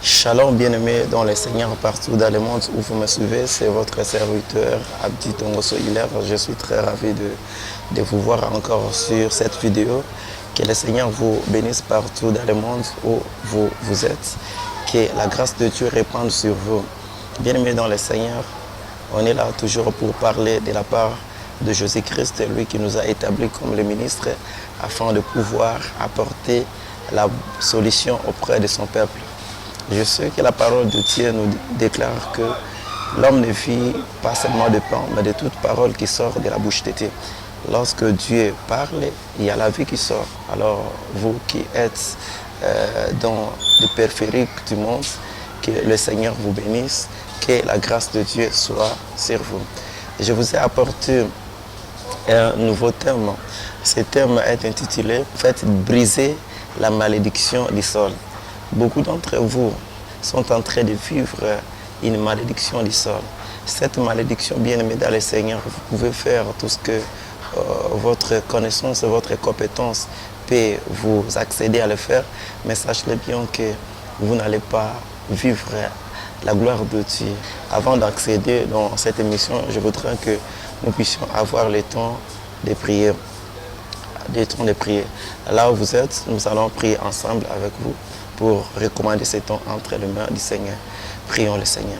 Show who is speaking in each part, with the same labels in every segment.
Speaker 1: Shalom bien-aimés dans le Seigneur partout dans le monde où vous me suivez, c'est votre serviteur Abdi Tongoso Hilaire. Je suis très ravi de vous voir encore sur cette vidéo. Que le Seigneur vous bénisse partout dans le monde où vous êtes. Que la grâce de Dieu répande sur vous. Bien-aimés dans le Seigneur, on est là toujours pour parler de la part de Jésus-Christ, lui qui nous a établis comme le ministre, afin de pouvoir apporter la solution auprès de son peuple. Je sais que la parole de Dieu nous déclare que l'homme ne vit pas seulement de pain, mais de toute parole qui sort de la bouche de Dieu. Lorsque Dieu parle, il y a la vie qui sort. Alors, vous qui êtes dans le périphérique du monde, que le Seigneur vous bénisse, que la grâce de Dieu soit sur vous. Je vous ai apporté un nouveau thème. Ce thème est intitulé « Faites briser la malédiction du sol ». Beaucoup d'entre vous sont en train de vivre une malédiction du sol. Cette malédiction, bien-aimée dans le Seigneur, vous pouvez faire tout ce que votre connaissance, votre compétence peut vous accéder à le faire, mais sachez bien que vous n'allez pas vivre la gloire de Dieu. Avant d'accéder dans cette émission, je voudrais que nous puissions avoir le temps de prier. Là où vous êtes, nous allons prier ensemble avec vous pour recommander ce temps entre les mains du Seigneur. Prions le Seigneur.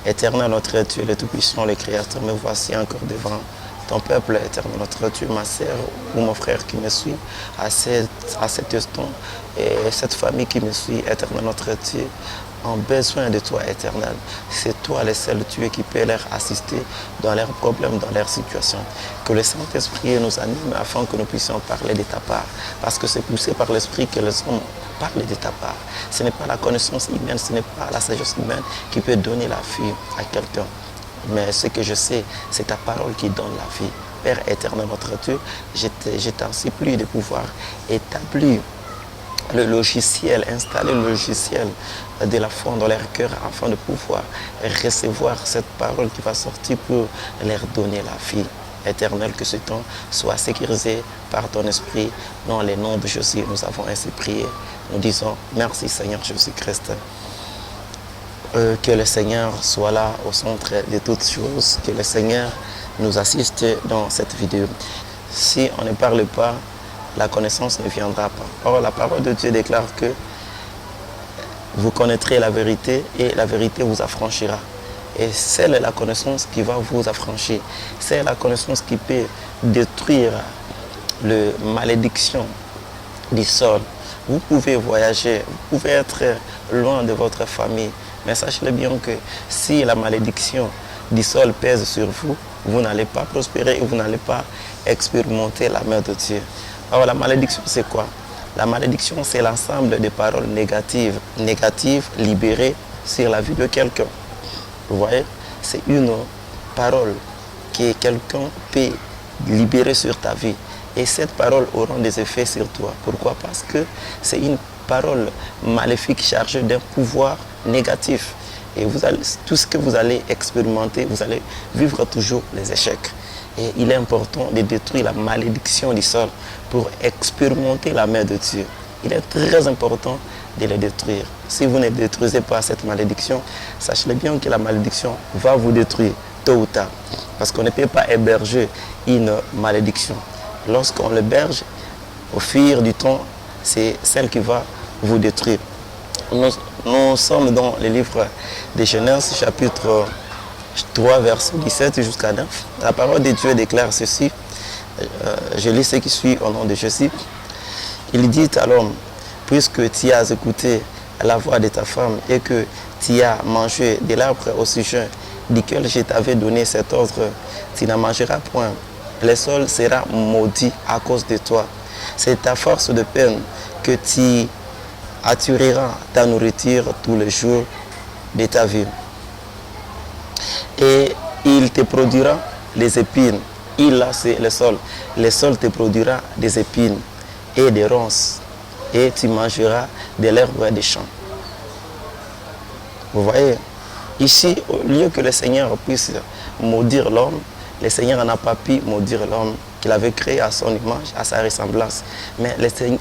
Speaker 1: Éternel notre Dieu, le Tout-Puissant, le Créateur, me voici encore devant ton peuple, éternel notre Dieu, ma sœur ou mon frère qui me suit à cet instant, et cette famille qui me suit, éternel notre Dieu, ont besoin de toi, éternel. C'est toi le seul Dieu qui peut leur assister dans leurs problèmes, dans leurs situations. Que le Saint-Esprit nous anime afin que nous puissions parler de ta part. Parce que c'est poussé par l'Esprit que les hommes parlent de ta part. Ce n'est pas la connaissance humaine, ce n'est pas la sagesse humaine qui peut donner la vie à quelqu'un. Mais ce que je sais, c'est ta parole qui donne la vie. Père éternel, notre Dieu, je t'en supplie de pouvoir établir le logiciel, installer le logiciel de la foi dans leur cœur afin de pouvoir recevoir cette parole qui va sortir pour leur donner la vie éternelle. Que ce temps soit sécurisé par ton esprit. Dans le nom de Jésus, nous avons ainsi prié. Nous disons merci Seigneur Jésus-Christ. Que le Seigneur soit là au centre de toutes choses. Que le Seigneur nous assiste dans cette vidéo. Si on ne parle pas, la connaissance ne viendra pas. Or, la parole de Dieu déclare que vous connaîtrez la vérité et la vérité vous affranchira. Et c'est la connaissance qui va vous affranchir. C'est la connaissance qui peut détruire la malédiction du sol. Vous pouvez voyager, vous pouvez être loin de votre famille. Mais sachez bien que si la malédiction du sol pèse sur vous, vous n'allez pas prospérer et vous n'allez pas expérimenter la main de Dieu. Alors la malédiction, c'est quoi? La malédiction, c'est l'ensemble des paroles négatives libérées sur la vie de quelqu'un. Vous voyez? C'est une parole que quelqu'un peut libérer sur ta vie. Et cette parole aura des effets sur toi. Pourquoi? Parce que c'est une parole maléfique chargée d'un pouvoir négatif. Et tout ce que vous allez expérimenter, vous allez vivre toujours les échecs. Et il est important de détruire la malédiction du sol pour expérimenter la main de Dieu. Il est très important de le détruire. Si vous ne détruisez pas cette malédiction, sachez bien que la malédiction va vous détruire tôt ou tard. Parce qu'on ne peut pas héberger une malédiction. Lorsqu'on l'héberge, au fil du temps, c'est celle qui va vous détruire. Nous sommes dans le livre de Genèse, chapitre 3, verset 17 jusqu'à 9. La parole de Dieu déclare ceci. Je lis ce qui suit au nom de Jésus. Il dit à l'homme, puisque tu as écouté la voix de ta femme et que tu as mangé de l'arbre au sujet duquel je t'avais donné cet ordre, tu n'en mangeras point. Le sol sera maudit à cause de toi. C'est ta force de peine que tu attireras ta nourriture tous les jours de ta vie. Et il te produira les épines. Il, là, c'est le sol. Le sol te produira des épines et des ronces. Et tu mangeras de l'herbe des champs. Vous voyez, ici, au lieu que le Seigneur puisse maudire l'homme, le Seigneur n'a pas pu maudire l'homme qu'il avait créé à son image, à sa ressemblance. Mais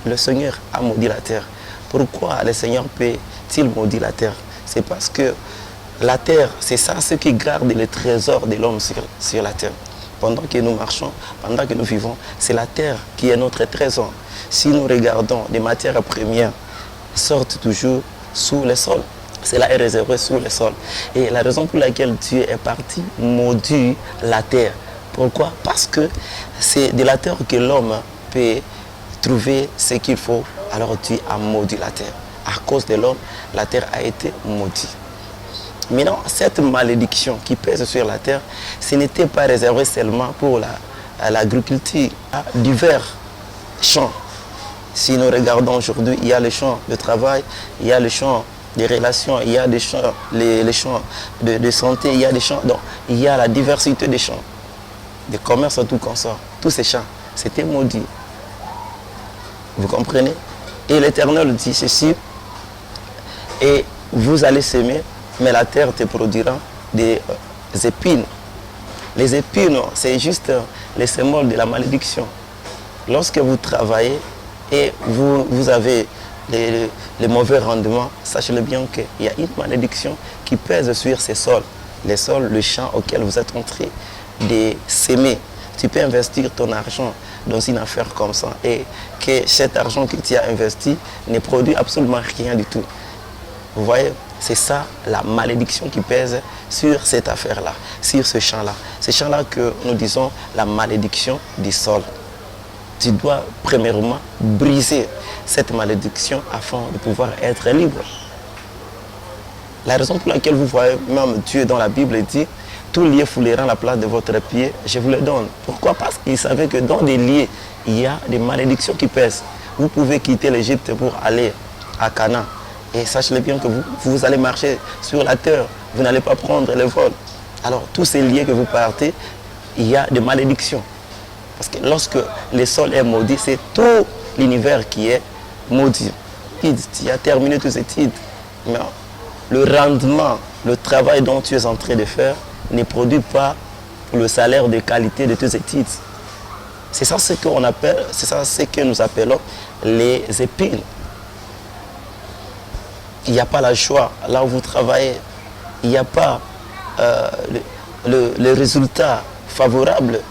Speaker 1: le Seigneur a maudit la terre. Pourquoi le Seigneur peut-il maudire la terre? C'est parce que la terre, c'est ça ce qui garde les trésors de l'homme sur la terre. Pendant que nous marchons, pendant que nous vivons, c'est la terre qui est notre trésor. Si nous regardons, les matières premières sortent toujours sous le sol. Cela est réservé sous le sol. Et la raison pour laquelle Dieu est parti maudire la terre. Pourquoi? Parce que c'est de la terre que l'homme peut trouver ce qu'il faut. Alors Dieu a maudit la terre. À cause de l'homme, la terre a été maudite. Maintenant, cette malédiction qui pèse sur la terre, ce n'était pas réservé seulement pour l'agriculture. Divers champs. Si nous regardons aujourd'hui, il y a le champ de travail, il y a le champ des relations, il y a des champs, les champs de santé, il y a des champs, donc il y a la diversité des champs, des commerces, tout consort. Tous ces champs, c'était maudit. Vous comprenez? Et l'Éternel dit ceci, et vous allez s'aimer, mais la terre te produira des épines. Les épines, c'est juste les symboles de la malédiction. Lorsque vous travaillez et vous avez les mauvais rendements, sachez-le bien qu'il y a une malédiction qui pèse sur ces sols. Les sols, le champ auquel vous êtes en train de s'aimer. Tu peux investir ton argent dans une affaire comme ça et que cet argent que tu as investi ne produit absolument rien du tout. Vous voyez, c'est ça la malédiction qui pèse sur cette affaire-là, sur ce champ-là. Ce champ-là que nous disons la malédiction du sol. Tu dois premièrement briser cette malédiction afin de pouvoir être libre. La raison pour laquelle vous voyez même Dieu dans la Bible dit « Tout lieu fouleront la place de votre pied, je vous le donne ». Pourquoi? Parce qu'il savait que dans des lieux, il y a des malédictions qui pèsent. Vous pouvez quitter l'Égypte pour aller à Canaan. Et sachez bien que vous allez marcher sur la terre. Vous n'allez pas prendre le vol. Alors, tous ces lieux que vous partez, il y a des malédictions. Parce que lorsque le sol est maudit, c'est tout l'univers qui est maudit. Tu as terminé tes études, mais le rendement, le travail dont tu es en train de faire ne produit pas le salaire de qualité de tes études. C'est ça ce qu'on appelle, c'est ça ce que nous appelons les épines. Il n'y a pas la joie là où vous travaillez. Il n'y a pas le résultat favorable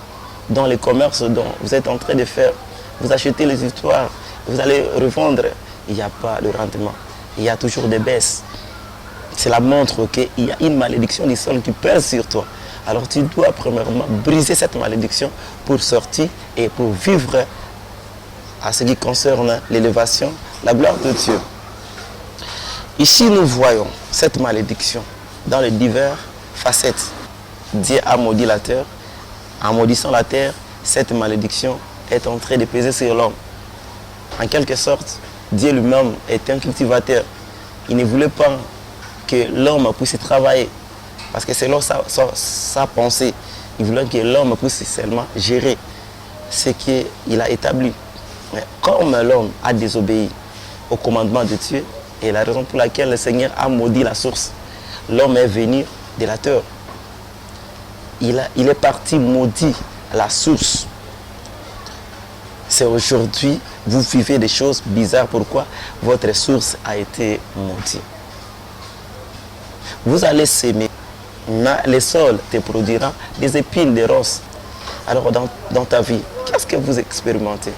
Speaker 1: dans les commerces dont vous êtes en train de faire. Vous achetez les histoires, vous allez revendre. Il n'y a pas de rendement. Il y a toujours des baisses. Cela montre qu'il y a une malédiction du sol qui pèse sur toi. Alors tu dois premièrement briser cette malédiction pour sortir et pour vivre à ce qui concerne l'élévation, la gloire de Dieu. Ici, nous voyons cette malédiction dans les diverses facettes. Dieu a maudit la terre. En maudissant la terre, cette malédiction est en train de peser sur l'homme. En quelque sorte, Dieu lui-même est un cultivateur. Il ne voulait pas que l'homme puisse travailler. Parce que selon sa pensée, il voulait que l'homme puisse seulement gérer ce qu'il a établi. Mais comme l'homme a désobéi au commandement de Dieu, et la raison pour laquelle le Seigneur a maudit la source, l'homme est venu de la terre. Il est parti maudit la source. C'est aujourd'hui, vous vivez des choses bizarres. Pourquoi? Votre source a été maudite. Vous allez s'aimer, mais le sol te produira des épines, des roses. Alors dans ta vie, qu'est-ce que vous expérimentez?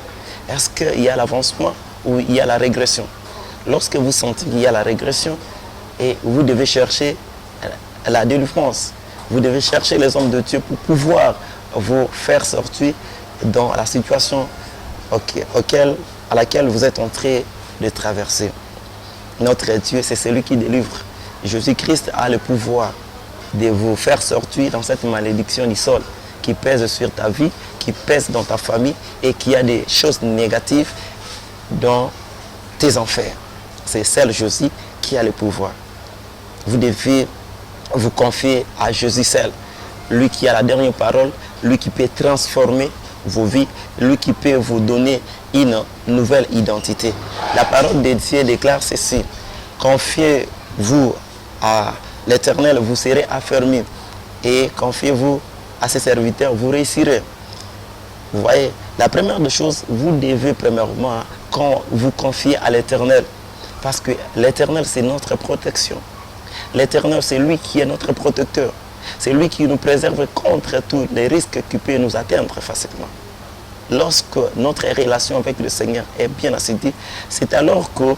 Speaker 1: Est-ce qu'il y a l'avancement ou il y a la régression? Lorsque vous sentez qu'il y a la régression, et vous devez chercher la délivrance, vous devez chercher les hommes de Dieu pour pouvoir vous faire sortir dans la situation à laquelle vous êtes en train de traverser. Notre Dieu, c'est celui qui délivre. Jésus-Christ a le pouvoir de vous faire sortir dans cette malédiction du sol qui pèse sur ta vie, qui pèse dans ta famille et qui a des choses négatives dans tes enfers. C'est celle Jésus qui a le pouvoir. Vous devez vous confier à Jésus seul, lui qui a la dernière parole, lui qui peut transformer vos vies, lui qui peut vous donner une nouvelle identité. La parole de Dieu déclare ceci: confiez-vous à l'Éternel, vous serez affermis, et confiez-vous à ses serviteurs, vous réussirez. Vous voyez, la première des choses, vous devez premièrement, quand vous confiez à l'Éternel, Parce que l'Éternel, c'est notre protection. L'Éternel, c'est lui qui est notre protecteur. C'est lui qui nous préserve contre tous les risques qui peuvent nous atteindre facilement. Lorsque notre relation avec le Seigneur est bien assidue, c'est alors que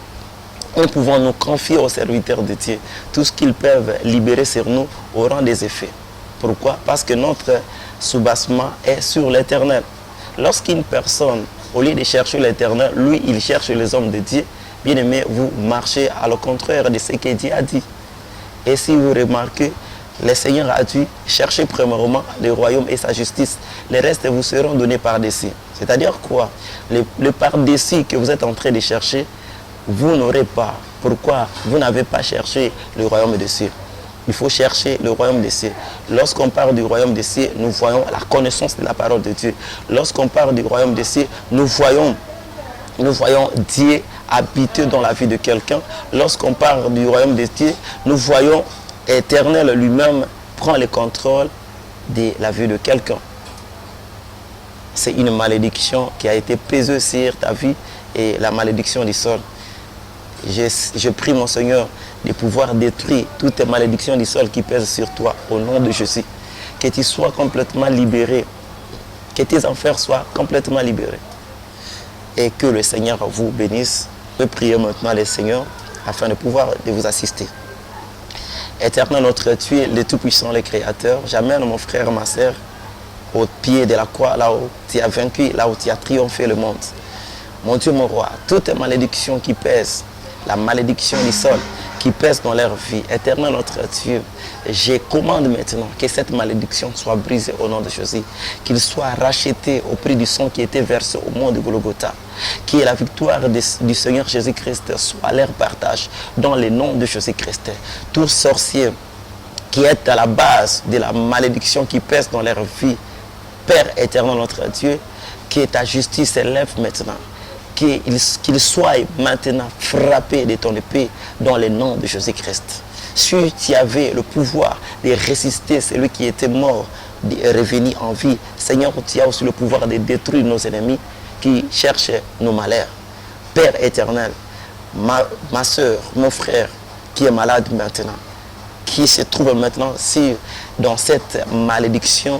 Speaker 1: nous pouvons nous confier aux serviteurs de Dieu. Tout ce qu'ils peuvent libérer sur nous aura des effets. Pourquoi? Parce que notre soubassement est sur l'Éternel. Lorsqu'une personne, au lieu de chercher l'Éternel, lui, il cherche les hommes de Dieu, bien aimé, vous marchez à le contraire de ce que Dieu a dit. Et si vous remarquez, le Seigneur a dit, cherchez premièrement le royaume et sa justice. Les restes vous seront donnés par-dessus. C'est-à-dire quoi? Le par-dessus que vous êtes en train de chercher, vous n'aurez pas. Pourquoi? Vous n'avez pas cherché le royaume des cieux. Il faut chercher le royaume des cieux. Lorsqu'on parle du royaume des cieux, nous voyons la connaissance de la parole de Dieu. Lorsqu'on parle du royaume des cieux, nous voyons Dieu habiter dans la vie de quelqu'un. Lorsqu'on parle du royaume des cieux, nous voyons l'Éternel lui-même prend le contrôle de la vie de quelqu'un. C'est une malédiction qui a été pesée sur ta vie et la malédiction du sol. Je prie mon Seigneur de pouvoir détruire toutes les malédictions du sol qui pèsent sur toi au nom de Jésus. Que tu sois complètement libéré. Que tes enfers soient complètement libérés. Et que le Seigneur vous bénisse. Je prie maintenant le Seigneur afin de pouvoir vous assister. Éternel notre Dieu, le Tout-Puissant, le Créateur, j'amène mon frère, ma soeur au pied de la croix, là où tu as vaincu, là où tu as triomphé le monde. Mon Dieu, mon roi, toutes les malédictions qui pèsent, la malédiction du sol qui pèse dans leur vie, Éternel notre Dieu, je commande maintenant que cette malédiction soit brisée au nom de Jésus, qu'il soit racheté au prix du sang qui était versé au mont de Golgotha, que la victoire du Seigneur Jésus-Christ soit leur partage dans le nom de Jésus-Christ. Tout sorcier qui est à la base de la malédiction qui pèse dans leur vie, Père éternel notre Dieu, que ta justice s'élève maintenant. Qu'il soit maintenant frappé de ton épée dans le nom de Jésus-Christ. Si tu avais le pouvoir de résister celui qui était mort, de revenir en vie, Seigneur, tu as aussi le pouvoir de détruire nos ennemis qui cherchent nos malheurs. Père éternel, ma soeur, mon frère qui est malade maintenant, qui se trouve maintenant dans cette malédiction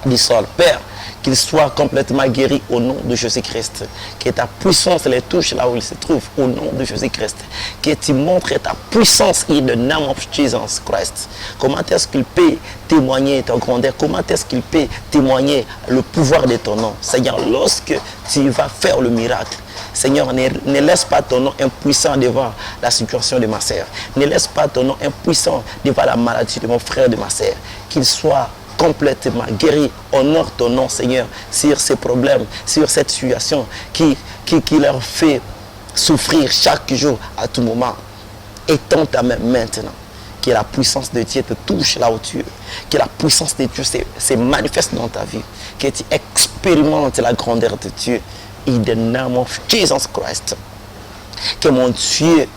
Speaker 1: du sol. Père, qu'il soit complètement guéri au nom de Jésus-Christ. Que ta puissance les touche là où il se trouve au nom de Jésus-Christ. Que tu montres ta puissance in the name of Jesus Christ. Comment est-ce qu'il peut témoigner ta grandeur? Comment est-ce qu'il peut témoigner le pouvoir de ton nom? Seigneur, lorsque tu vas faire le miracle, Seigneur, ne laisse pas ton nom impuissant devant la situation de ma sœur. Ne laisse pas ton nom impuissant devant la maladie de mon frère, de ma sœur. Qu'il soit complètement guéri. Honore ton nom, Seigneur, sur ces problèmes, sur cette situation qui leur fait souffrir chaque jour, à tout moment. Étends ta main maintenant. Que la puissance de Dieu te touche là où tu es. Que la puissance de Dieu se manifeste dans ta vie. Que tu expérimentes la grandeur de Dieu. In the name of Jesus Christ. Que mon Dieu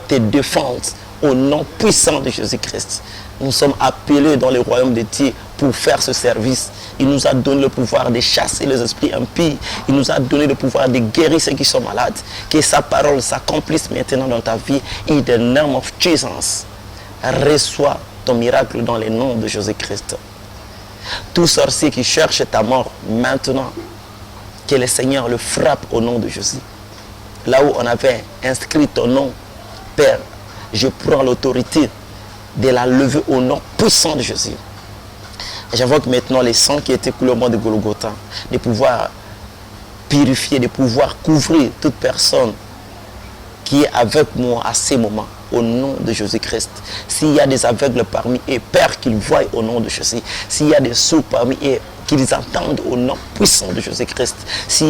Speaker 1: te défende au nom puissant de Jésus-Christ. Nous sommes appelés dans le royaume de Dieu pour faire ce service. Il nous a donné le pouvoir de chasser les esprits impies. Il nous a donné le pouvoir de guérir ceux qui sont malades. Que sa parole s'accomplisse maintenant dans ta vie. In the name of Jesus. Reçois ton miracle dans le nom de Jésus-Christ. Tout sorcier qui cherche ta mort maintenant, que le Seigneur le frappe au nom de Jésus. Là où on avait inscrit ton nom, Père, je prends l'autorité de la lever au nom puissant de Jésus. J'invoque maintenant les sangs qui étaient coulés au mont de Golgotha, de pouvoir purifier, de pouvoir couvrir toute personne qui est avec moi à ces moments, au nom de Jésus-Christ. S'il y a des aveugles parmi eux, Père, qu'ils voient au nom de Jésus. S'il y a des sourds parmi eux, qu'ils entendent au nom puissant de Jésus-Christ.